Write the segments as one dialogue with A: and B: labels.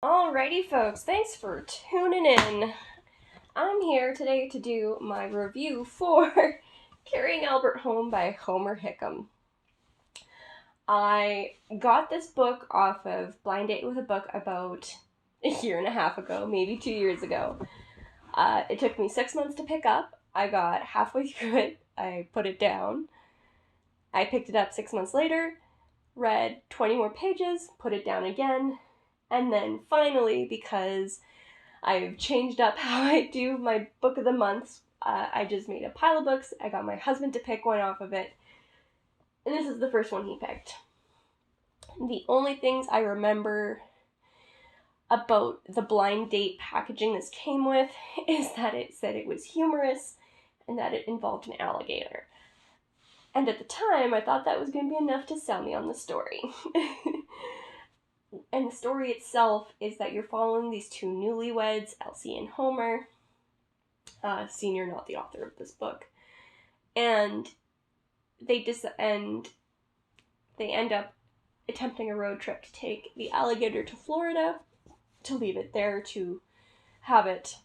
A: Alrighty, folks, thanks for tuning in. I'm here today to do my review for Carrying Albert Home by Homer Hickam. I got this book off of Blind Date with a Book about a year and a half ago, maybe 2 years ago. It took me 6 months to pick up. I got halfway through it, I put it down. I picked it up 6 months later, read 20 more pages, put it down again, and then finally, because I've changed up how I do my book of the months, I just made a pile of books. I got my husband to pick one off of it, and this is the first one he picked. The only things I remember about the blind date packaging this came with is that it said it was humorous and that it involved an alligator. And at the time, I thought that was going to be enough to sell me on the story. And the story itself is that you're following these two newlyweds, Elsie and Homer, senior, not the author of this book, and they end up attempting a road trip to take the alligator to Florida, to leave it there, to have it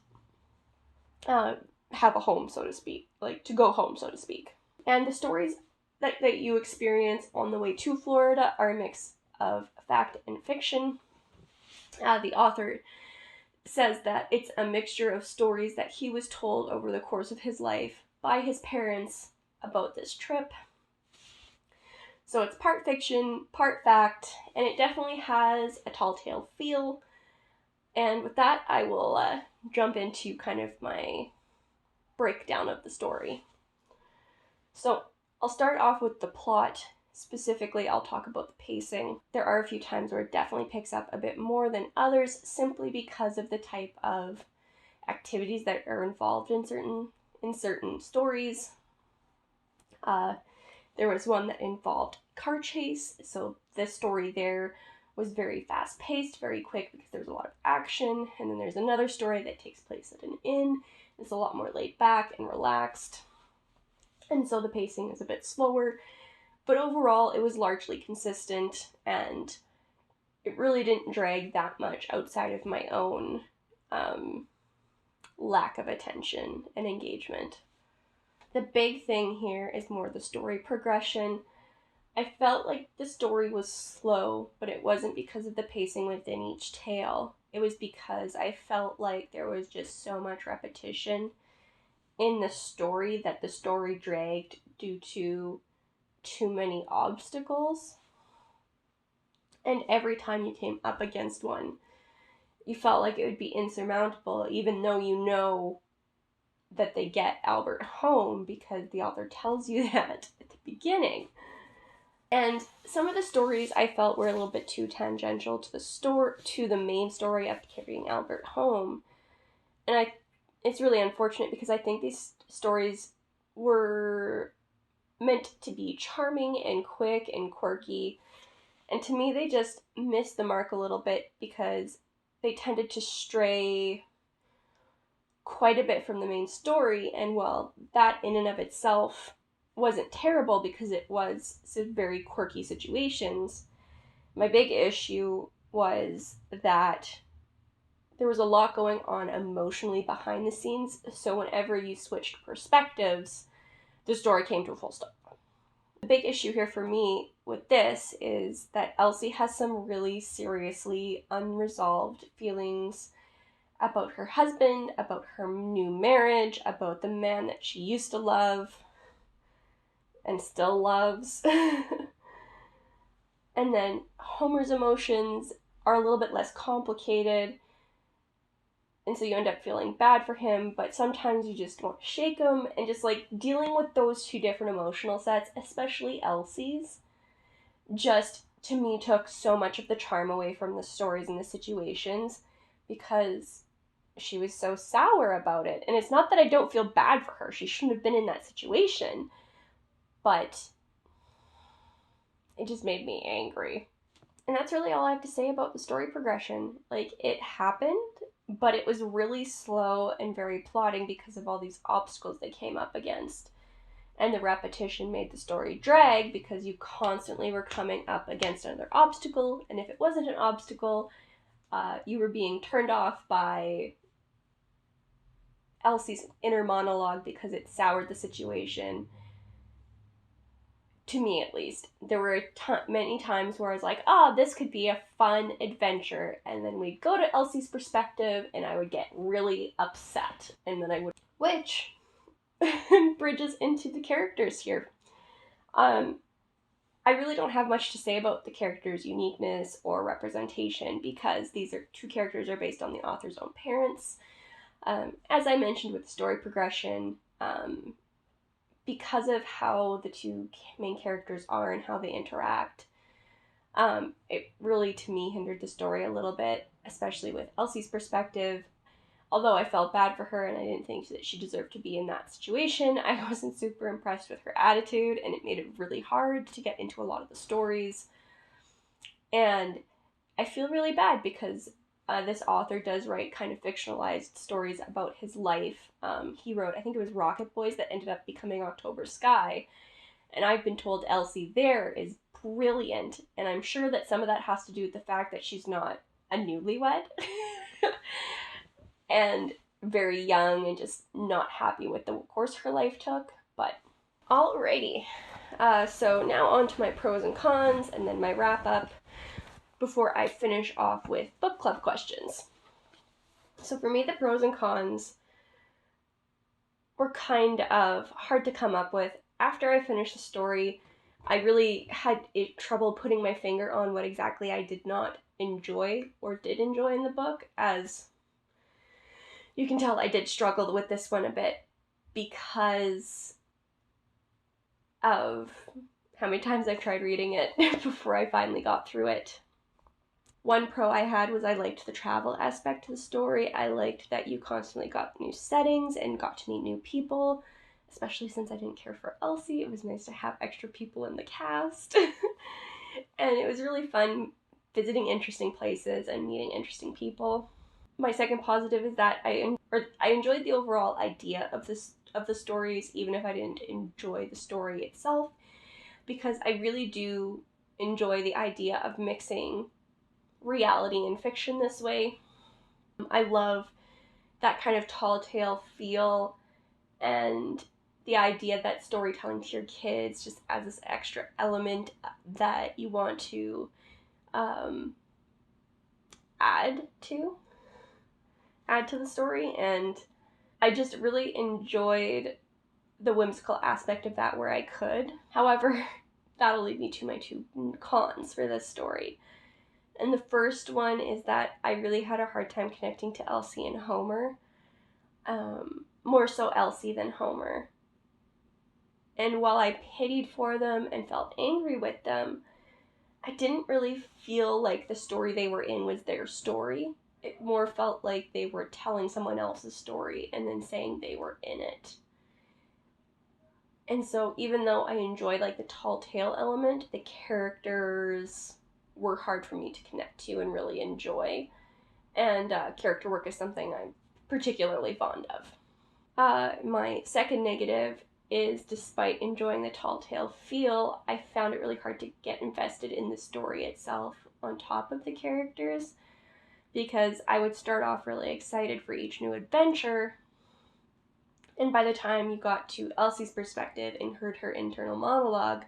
A: have a home, so to speak, like to go home, so to speak. And the stories that you experience on the way to Florida are a mix of fact and fiction. The author says that it's a mixture of stories that he was told over the course of his life by his parents about this trip. So it's part fiction, part fact, and it definitely has a tall tale feel. And with that, I will jump into kind of my breakdown of the story. So I'll start off with the plot. Specifically, I'll talk about the pacing. There are a few times where it definitely picks up a bit more than others, simply because of the type of activities that are involved in certain stories. There was one that involved car chase, so this story there was very fast-paced, very quick, because there's a lot of action. And then there's another story that takes place at an inn. It's a lot more laid back and relaxed, and so the pacing is a bit slower. But overall, it was largely consistent, and it really didn't drag that much outside of my own lack of attention and engagement. The big thing here is more the story progression. I felt like the story was slow, but it wasn't because of the pacing within each tale. It was because I felt like there was just so much repetition in the story that the story dragged due to too many obstacles. And every time you came up against one, you felt like it would be insurmountable, even though you know that they get Albert home, because the author tells you that at the beginning. And some of the stories I felt were a little bit too tangential to the main story of Carrying Albert Home. And it's really unfortunate, because I think these stories were meant to be charming and quick and quirky, and to me they just missed the mark a little bit, because they tended to stray quite a bit from the main story. And while that in and of itself wasn't terrible, because it was some very quirky situations, my big issue was that there was a lot going on emotionally behind the scenes, so whenever you switched perspectives, the story came to a full stop. The big issue here for me with this is that Elsie has some really seriously unresolved feelings about her husband, about her new marriage, about the man that she used to love and still loves. And then Homer's emotions are a little bit less complicated, and so you end up feeling bad for him, but sometimes you just want to shake him. And just like dealing with those two different emotional sets, especially Elsie's, just to me took so much of the charm away from the stories and the situations, because she was so sour about it. And it's not that I don't feel bad for her, she shouldn't have been in that situation, but it just made me angry. And that's really all I have to say about the story progression. Like, it happened, but it was really slow and very plodding because of all these obstacles they came up against. And the repetition made the story drag, because you constantly were coming up against another obstacle, and if it wasn't an obstacle, you were being turned off by Elsie's inner monologue because it soured the situation. To me, at least, there were many times where I was like, oh, this could be a fun adventure, and then we'd go to Elsie's perspective, and I would get really upset, and then I would, which bridges into the characters here. I really don't have much to say about the characters' uniqueness or representation because these two characters are based on the author's own parents. As I mentioned with the story progression, because of how the two main characters are and how they interact, it really, to me, hindered the story a little bit, especially with Elsie's perspective. Although I felt bad for her and I didn't think that she deserved to be in that situation, I wasn't super impressed with her attitude, and it made it really hard to get into a lot of the stories. And I feel really bad because this author does write kind of fictionalized stories about his life. He wrote, I think it was Rocket Boys, that ended up becoming October Sky. And I've been told Elsie there is brilliant. And I'm sure that some of that has to do with the fact that she's not a newlywed. And very young and just not happy with the course her life took. But alrighty. So now on to my pros and cons and then my wrap up before I finish off with book club questions. So for me, the pros and cons were kind of hard to come up with. After I finished the story, I really had trouble putting my finger on what exactly I did not enjoy or did enjoy in the book. As you can tell, I did struggle with this one a bit because of how many times I've tried reading it before I finally got through it. One pro I had was I liked the travel aspect of the story. I liked that you constantly got new settings and got to meet new people, especially since I didn't care for Elsie. It was nice to have extra people in the cast. And it was really fun visiting interesting places and meeting interesting people. My second positive is that I enjoyed the overall idea of the stories, even if I didn't enjoy the story itself, because I really do enjoy the idea of mixing reality and fiction this way. I love that kind of tall tale feel and the idea that storytelling to your kids just adds this extra element that you want to add to the story. And I just really enjoyed the whimsical aspect of that where I could. However, that'll lead me to my two cons for this story. And the first one is that I really had a hard time connecting to Elsie and Homer. More so Elsie than Homer. And while I pitied for them and felt angry with them, I didn't really feel like the story they were in was their story. It more felt like they were telling someone else's story and then saying they were in it. And so even though I enjoyed like the tall tale element, the characters were hard for me to connect to and really enjoy. And character work is something I'm particularly fond of. My second negative is, despite enjoying the tall tale feel, I found it really hard to get invested in the story itself on top of the characters, because I would start off really excited for each new adventure, and by the time you got to Elsie's perspective and heard her internal monologue,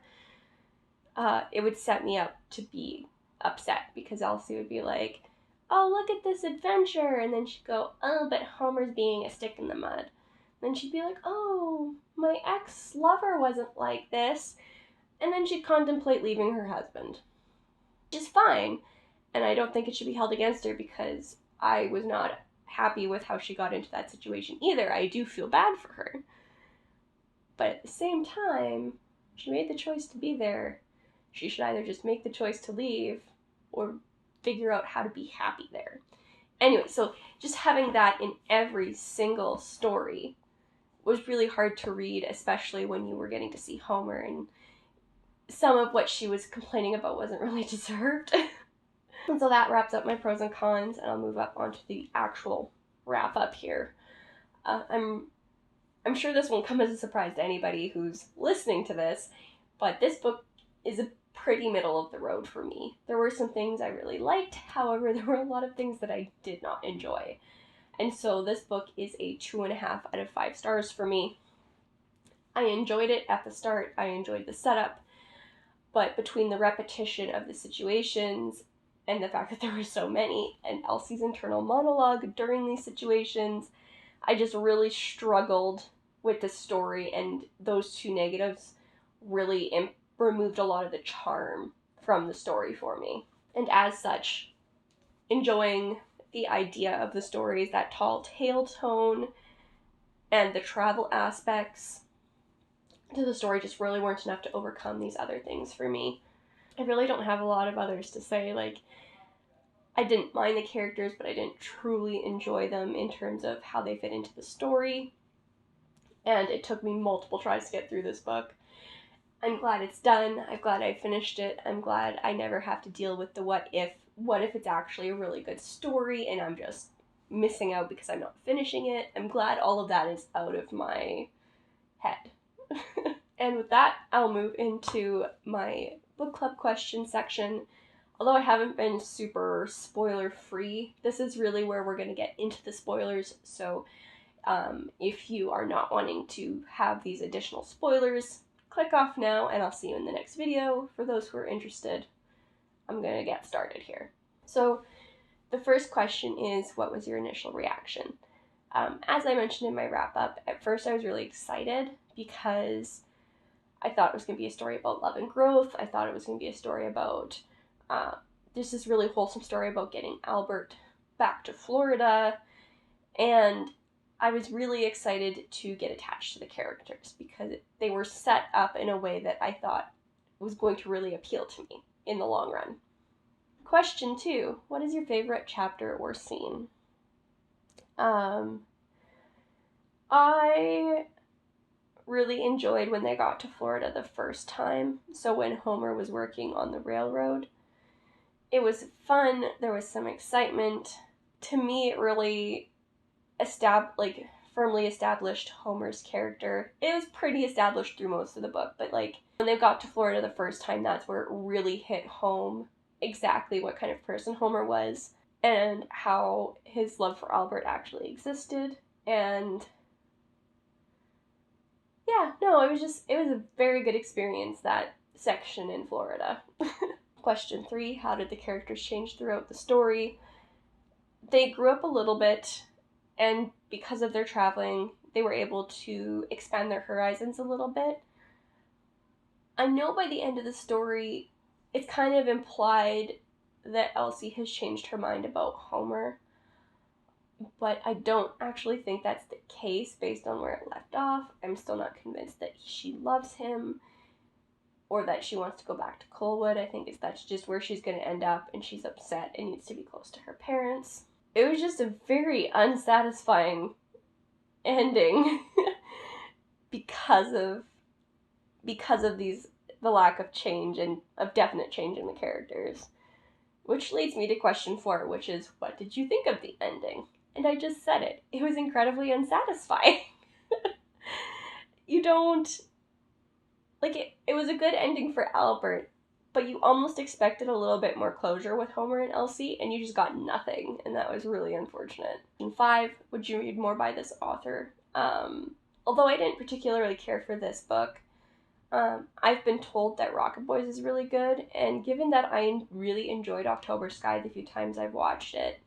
A: it would set me up to be upset, because Elsie would be like, oh, look at this adventure, and then she'd go, oh, but Homer's being a stick in the mud. Then she'd be like, oh, my ex-lover wasn't like this, and then she'd contemplate leaving her husband, which is fine, and I don't think it should be held against her, because I was not happy with how she got into that situation either. I do feel bad for her, but at the same time, she made the choice to be there. She should either just make the choice to leave or figure out how to be happy there. Anyway, so just having that in every single story was really hard to read, especially when you were getting to see Homer, and some of what she was complaining about wasn't really deserved. And so that wraps up my pros and cons, and I'll move up onto the actual wrap up here. I'm sure this won't come as a surprise to anybody who's listening to this, but this book is a pretty middle of the road for me. There were some things I really liked, however, there were a lot of things that I did not enjoy. And so this book is a 2.5 out of 5 stars for me. I enjoyed it at the start, I enjoyed the setup, but between the repetition of the situations and the fact that there were so many, and Elsie's internal monologue during these situations, I just really struggled with the story, and those two negatives really removed a lot of the charm from the story for me. And as such, enjoying the idea of the stories, that tall tale tone, and the travel aspects to the story just really weren't enough to overcome these other things for me. I really don't have a lot of others to say. Like, I didn't mind the characters, but I didn't truly enjoy them in terms of how they fit into the story. And it took me multiple tries to get through this book. I'm glad it's done. I'm glad I finished it. I'm glad I never have to deal with the what if. What if it's actually a really good story and I'm just missing out because I'm not finishing it? I'm glad all of that is out of my head. And with that, I'll move into my book club question section. Although I haven't been super spoiler free, this is really where we're going to get into the spoilers. So if you are not wanting to have these additional spoilers, click off now and I'll see you in the next video. For those who are interested, I'm going to get started here. So the first question is, what was your initial reaction? As I mentioned in my wrap up, at first I was really excited because I thought it was going to be a story about love and growth. I thought it was going to be a story about, just this really wholesome story about getting Albert back to Florida. And I was really excited to get attached to the characters because they were set up in a way that I thought was going to really appeal to me in the long run. Question 2, what is your favorite chapter or scene? I really enjoyed when they got to Florida the first time. So when Homer was working on the railroad, it was fun. There was some excitement. To me, it really firmly established Homer's character. It was pretty established through most of the book, but like when they got to Florida the first time, that's where it really hit home exactly what kind of person Homer was and how his love for Albert actually existed. And yeah, no, it was a very good experience, that section in Florida. Question 3, how did the characters change throughout the story? They grew up a little bit, and because of their traveling, they were able to expand their horizons a little bit. I know by the end of the story, it's kind of implied that Elsie has changed her mind about Homer, but I don't actually think that's the case based on where it left off. I'm still not convinced that she loves him or that she wants to go back to Colwood. I think that's just where she's going to end up, and she's upset and needs to be close to her parents. It was just a very unsatisfying ending because of the lack of change and of definite change in the characters. Which leads me to question 4, which is, what did you think of the ending? And I just said it. It was incredibly unsatisfying. You don't... it was a good ending for Albert, but you almost expected a little bit more closure with Homer and Elsie, and you just got nothing, and that was really unfortunate. And 5, would you read more by this author? Although I didn't particularly care for this book, I've been told that Rocket Boys is really good, and given that I really enjoyed October Sky the few times I've watched it,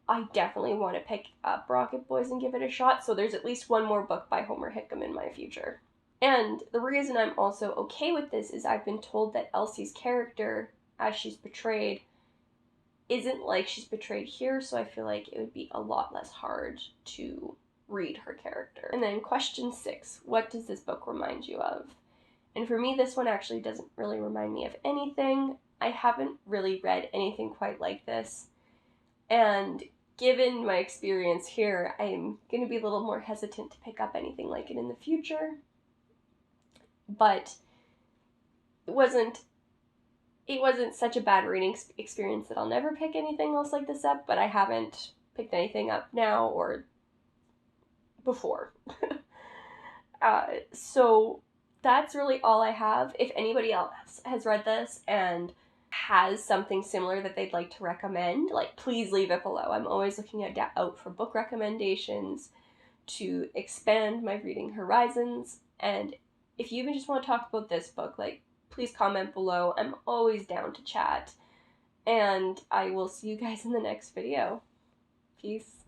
A: I definitely want to pick up Rocket Boys and give it a shot, so there's at least one more book by Homer Hickam in my future. And the reason I'm also okay with this is I've been told that Elsie's character, as she's portrayed, isn't like she's portrayed here, so I feel like it would be a lot less hard to read her character. And then question 6, what does this book remind you of? And for me, this one actually doesn't really remind me of anything. I haven't really read anything quite like this. And given my experience here, I'm going to be a little more hesitant to pick up anything like it in the future. But it wasn't such a bad reading experience that I'll never pick anything else like this up, but I haven't picked anything up now or before. So that's really all I have. If anybody else has read this and has something similar that they'd like to recommend, like, please leave it below. I'm always looking out for book recommendations to expand my reading horizons. And if you even just want to talk about this book, like, please comment below. I'm always down to chat. And I will see you guys in the next video. Peace.